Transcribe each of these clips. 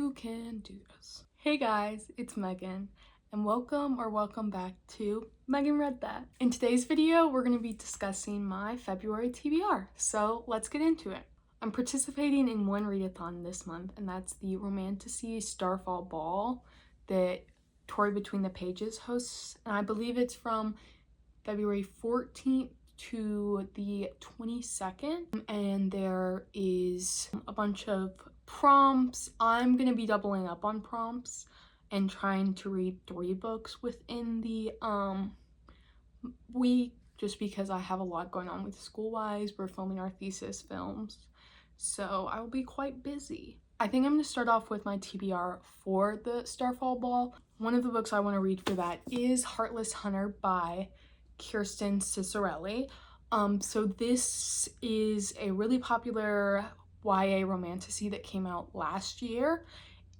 You can do this. Hey guys, it's Megan, and welcome back to Megan Read That. In today's video, we're going to be discussing my February TBR, so let's get into it. I'm participating in one readathon this month, and that's the Romantasyathon Starfall Ball that Tori Between the Pages hosts, and I believe it's from February 14th to the 22nd, and there is a bunch of prompts. I'm gonna be doubling up on prompts and trying to read 3 books within the week, just because I have a lot going on with school-wise. We're filming our thesis films, so I will be quite busy. I think I'm gonna start off with my TBR for the Starfall Ball. One of the books I want to read for that is Heartless Hunter by Kirsten Cicerelli. So this is a really popular YA romantasy that came out last year,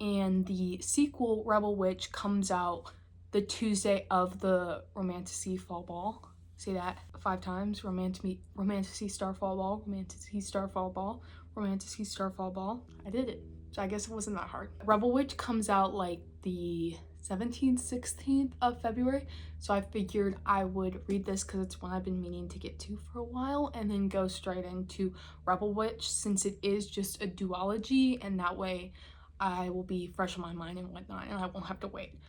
and the sequel, Rebel Witch, comes out the Tuesday of the Romantasy Fall Ball. Say that 5 times. Romantasy Starfall Ball, Romantasy Starfall Ball, Romantasy Starfall Ball. I did it. So I guess it wasn't that hard. Rebel Witch comes out like the 17th, 16th of February, so I figured I would read this because it's one I've been meaning to get to for a while, and then go straight into Rebel Witch since it is just a duology, and that way I will be fresh in my mind and whatnot, and I won't have to wait.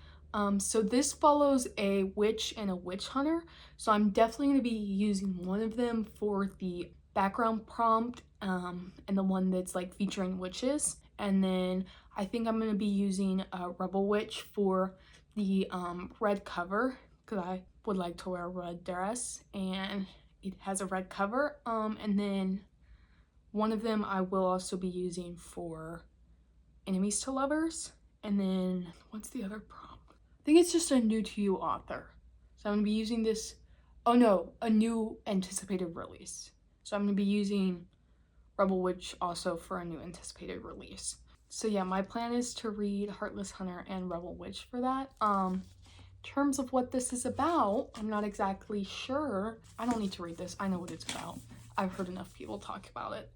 So this follows a witch and a witch hunter, so I'm definitely going to be using one of them for the background prompt, and the one that's like featuring witches, and then I think I'm going to be using a Rebel Witch for the red cover, because I would like to wear a red dress and it has a red cover. And then one of them I will also be using for Enemies to Lovers. And then what's the other prompt? I think it's just a new to you author. So I'm going to be using this, oh no, a new anticipated release. So I'm going to be using Rebel Witch also for a new anticipated release. So yeah, my plan is to read Heartless Hunter and Rebel Witch for that. In terms of what this is about, I'm not exactly sure. I don't need to read this. I know what it's about. I've heard enough people talk about it.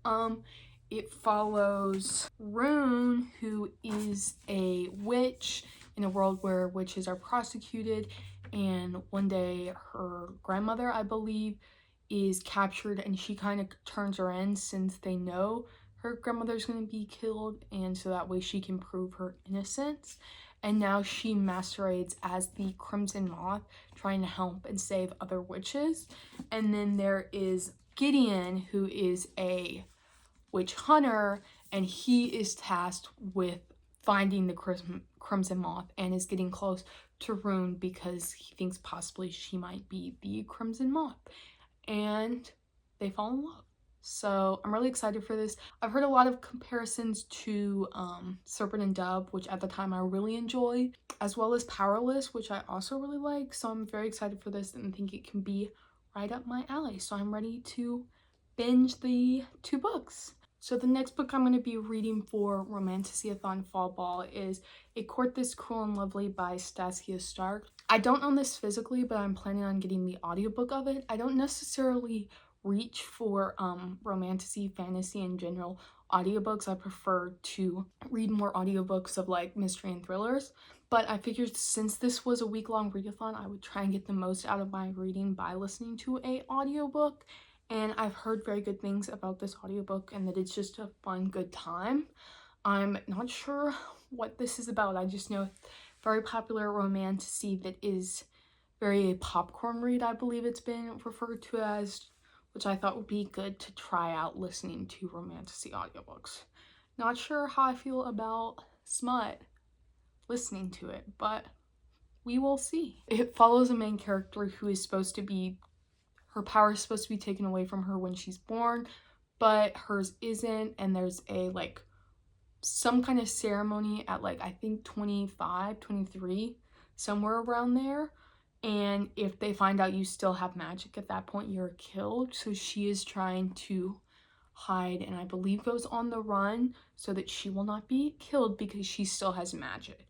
It follows Rune, who is a witch in a world where witches are prosecuted, and one day her grandmother, I believe, is captured, and she kind of turns her in since they know her grandmother's going to be killed, and so that way she can prove her innocence. And now she masquerades as the Crimson Moth, trying to help and save other witches. And then there is Gideon, who is a witch hunter, and he is tasked with finding the Crimson Moth, and is getting close to Rune because he thinks possibly she might be the Crimson Moth. And they fall in love. So I'm really excited for this. I've heard a lot of comparisons to Serpent and Dove, which at the time I really enjoyed, as well as Powerless, which I also really like. So I'm very excited for this and think it can be right up my alley. So I'm ready to binge the 2 books. So the next book I'm going to be reading for Romantasyathon Fall Ball is A Court This Cruel and Lovely by Stasia Stark. I don't own this physically, but I'm planning on getting the audiobook of it. I don't necessarily reach for romantasy, fantasy in general audiobooks. I prefer to read more audiobooks of like mystery and thrillers, but I figured since this was a week-long readathon, I would try and get the most out of my reading by listening to a audiobook. And I've heard very good things about this audiobook and that it's just a fun, good time. I'm not sure what this is about. I just know it's very popular romantasy that is very a popcorn read, I believe it's been referred to as, which I thought would be good to try out listening to romantasy audiobooks. Not sure how I feel about smut listening to it, but we will see. It follows a main character who is supposed to be, her power is supposed to be taken away from her when she's born, but hers isn't, and there's a like some kind of ceremony at like I think 25, 23, somewhere around there. And if they find out you still have magic at that point, you're killed. So she is trying to hide, and I believe goes on the run so that she will not be killed because she still has magic.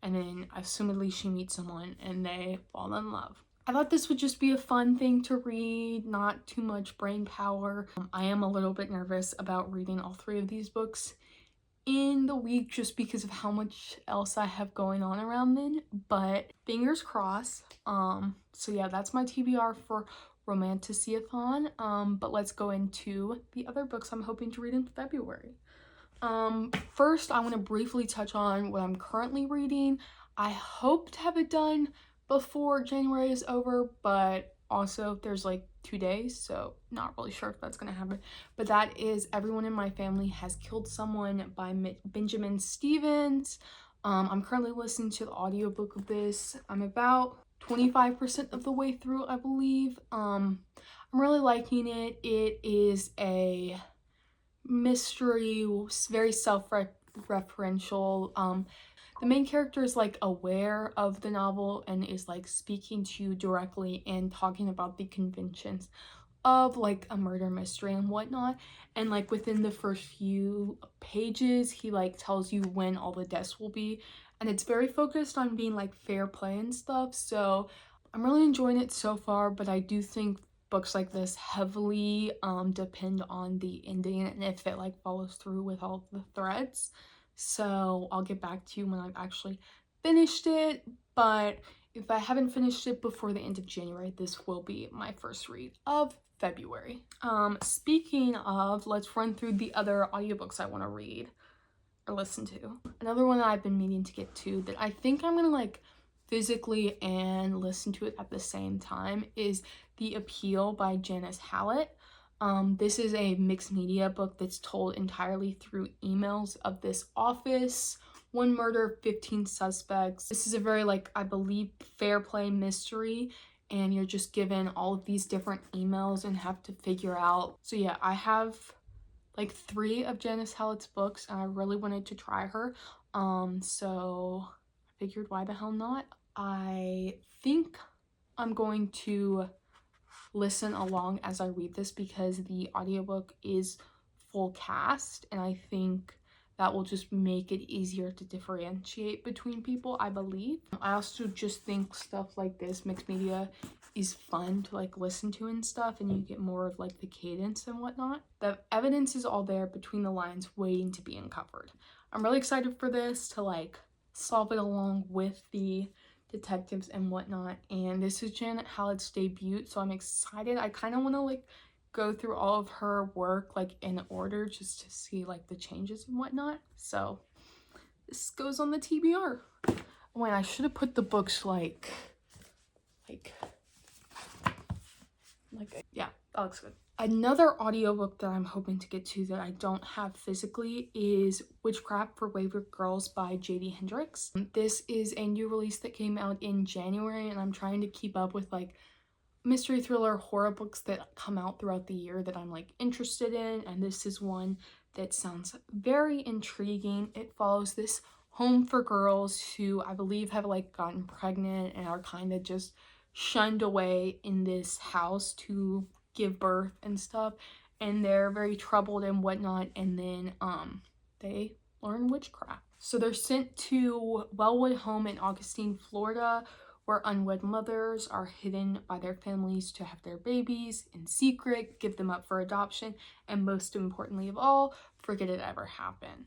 And then assumedly she meets someone and they fall in love. I thought this would just be a fun thing to read, not too much brain power. I am a little bit nervous about reading all 3 of these books in the week just because of how much else I have going on around then, but fingers crossed. So yeah, that's my TBR for Romantasyathon. But let's go into the other books I'm hoping to read in February. First I want to briefly touch on what I'm currently reading. I hope to have it done before January is over, but also there's like 2 days, so not really sure if that's gonna happen. But that is Everyone in My Family Has Killed Someone by Benjamin Stevens. I'm currently listening to the audiobook of this. I'm about 25% of the way through, I believe. I'm really liking it. It is a mystery, very self-referential. The main character is like aware of the novel and is like speaking to you directly and talking about the conventions of like a murder mystery and whatnot. And like within the first few pages he like tells you when all the deaths will be, and it's very focused on being like fair play and stuff. So I'm really enjoying it so far, but I do think books like this heavily depend on the ending and if it like follows through with all the threads. So I'll get back to you when I've actually finished it, but if I haven't finished it before the end of January, this will be my first read of February. Speaking of, let's run through the other audiobooks I want to read or listen to. Another one that I've been meaning to get to that I think I'm gonna like physically and listen to it at the same time is The Appeal by Janice Hallett. This is a mixed media book that's told entirely through emails of this office. One murder, 15 suspects. This is a very like, I believe, fair play mystery, and you're just given all of these different emails and have to figure out. So yeah, I have like 3 of Janice Hallett's books and I really wanted to try her. So I figured why the hell not. I think I'm going to listen along as I read this because the audiobook is full cast, and I think that will just make it easier to differentiate between people, I believe. I also just think stuff like this, mixed media, is fun to like listen to and stuff, and you get more of like the cadence and whatnot. The evidence is all there between the lines waiting to be uncovered. I'm really excited for this to like solve it along with the detectives and whatnot, and this is Janet Hallett's debut, so I'm excited. I kind of want to like go through all of her work like in order just to see like the changes and whatnot. So this goes on the TBR. Wait, I should have put the books like yeah, that looks good. Another audiobook that I'm hoping to get to that I don't have physically is Witchcraft for Wayward Girls by J.D. Hendricks. This is a new release that came out in January, and I'm trying to keep up with like mystery thriller horror books that come out throughout the year that I'm like interested in, and this is one that sounds very intriguing. It follows this home for girls who I believe have like gotten pregnant and are kind of just shunned away in this house to give birth and stuff, and they're very troubled and whatnot, and then they learn witchcraft. So they're sent to Wellwood Home in Augustine, Florida, where unwed mothers are hidden by their families to have their babies in secret, give them up for adoption, and most importantly of all, forget it ever happened.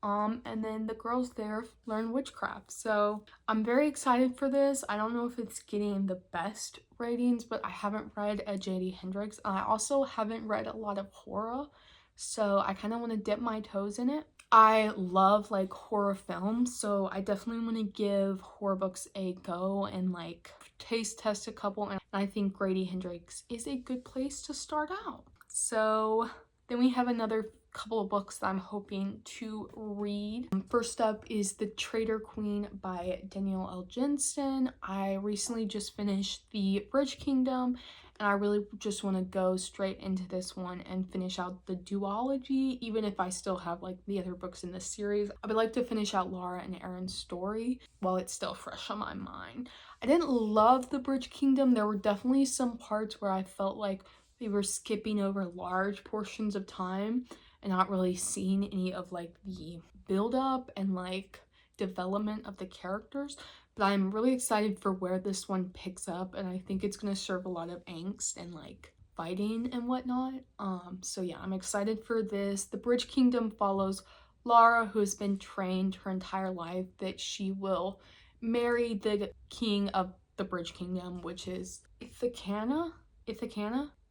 And then the girls there learn witchcraft. So I'm very excited for this. I don't know if it's getting the best ratings, but I haven't read a J.D. Hendricks. I also haven't read a lot of horror, so I kind of want to dip my toes in it. I love like horror films, so I definitely want to give horror books a go and like taste test a couple, and I think J.D. Hendricks is a good place to start out. So then we have another couple of books that I'm hoping to read. First up is The Traitor Queen by Danielle L. Jensen. I recently just finished The Bridge Kingdom, and I really just want to go straight into this one and finish out the duology, even if I still have like the other books in this series. I would like to finish out Laura and Aaron's story while it's still fresh on my mind. I didn't love The Bridge Kingdom. There were definitely some parts where I felt like they were skipping over large portions of time and not really seeing any of like the build up and like development of the characters. But I'm really excited for where this one picks up, and I think it's gonna serve a lot of angst and like fighting and whatnot. So yeah, I'm excited for this. The Bridge Kingdom follows Lara, who has been trained her entire life that she will marry the king of the Bridge Kingdom, which is Ithacanna,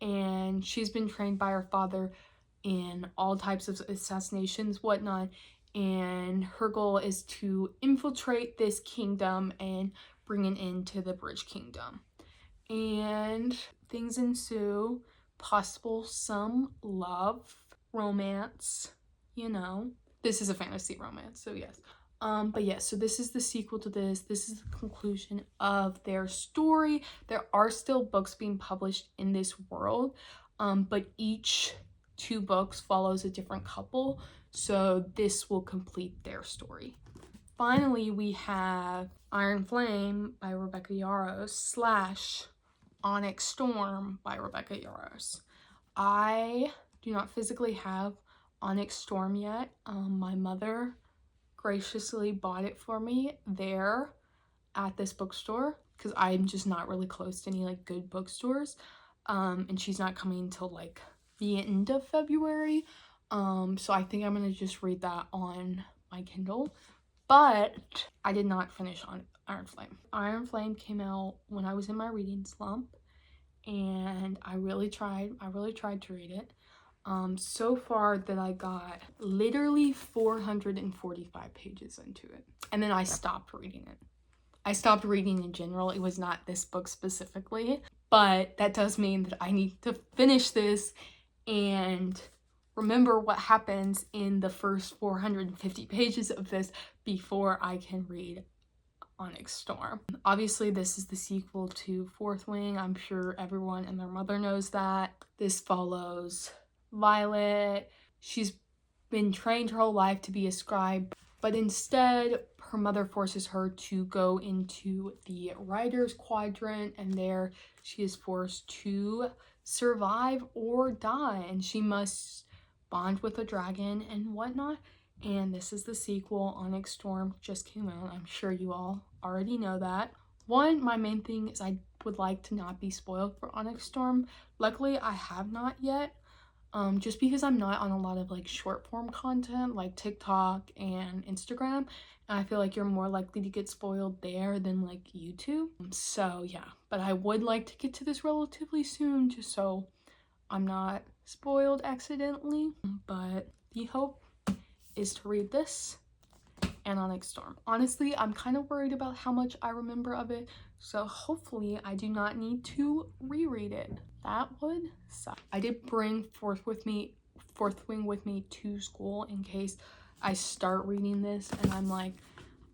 and she's been trained by her father in all types of assassinations, whatnot, and her goal is to infiltrate this kingdom and bring an end to the Bridge Kingdom. And things ensue, possible some love, romance, you know. This is a fantasy romance, so yes. But yes, so this is the sequel to this. This is the conclusion of their story. There are still books being published in this world, but each 2 books follows a different couple, so this will complete their story. Finally, we have Iron Flame by Rebecca Yarros / Onyx Storm by Rebecca Yarros. I do not physically have Onyx Storm yet. My mother graciously bought it for me there at this bookstore because I'm just not really close to any like good bookstores, and she's not coming till like the end of February, so I think I'm gonna just read that on my Kindle. But I did not finish on Iron Flame. Iron Flame came out when I was in my reading slump, and I really tried to read it. So far that I got literally 445 pages into it, and then I stopped reading it. I stopped reading in general. It was not this book specifically, but that does mean that I need to finish this and remember what happens in the first 450 pages of this before I can read Onyx Storm. Obviously, this is the sequel to Fourth Wing. I'm sure everyone and their mother knows that. This follows Violet. She's been trained her whole life to be a scribe, but instead her mother forces her to go into the writer's quadrant, and there she is forced to survive or die, and she must bond with a dragon and whatnot. And this is the sequel. Onyx Storm just came out. I'm sure you all already know that. My main thing is I would like to not be spoiled for Onyx Storm. Luckily, I have not yet. Just because I'm not on a lot of like short form content like TikTok and Instagram, and I feel like you're more likely to get spoiled there than like YouTube. So yeah, but I would like to get to this relatively soon just so I'm not spoiled accidentally. But the hope is to read this and Onyx Storm. Honestly, I'm kind of worried about how much I remember of it, so hopefully I do not need to reread it. That would suck. I did bring Fourth Wing with me to school in case I start reading this and I'm like,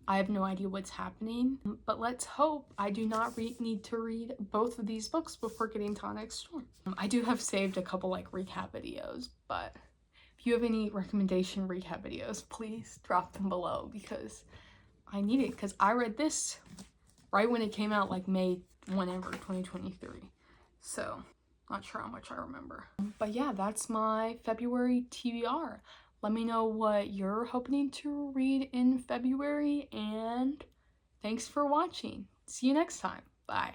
I have no idea what's happening. But let's hope I do not need to read both of these books before getting to Onyx Storm. I do have saved a couple like recap videos, but if you have any recommendation recap videos, please drop them below because I need it, because I read this right when it came out, like May whenever 2023. So not sure how much I remember. But yeah, that's my February TBR. Let me know what you're hoping to read in February, and thanks for watching. See you next time. Bye.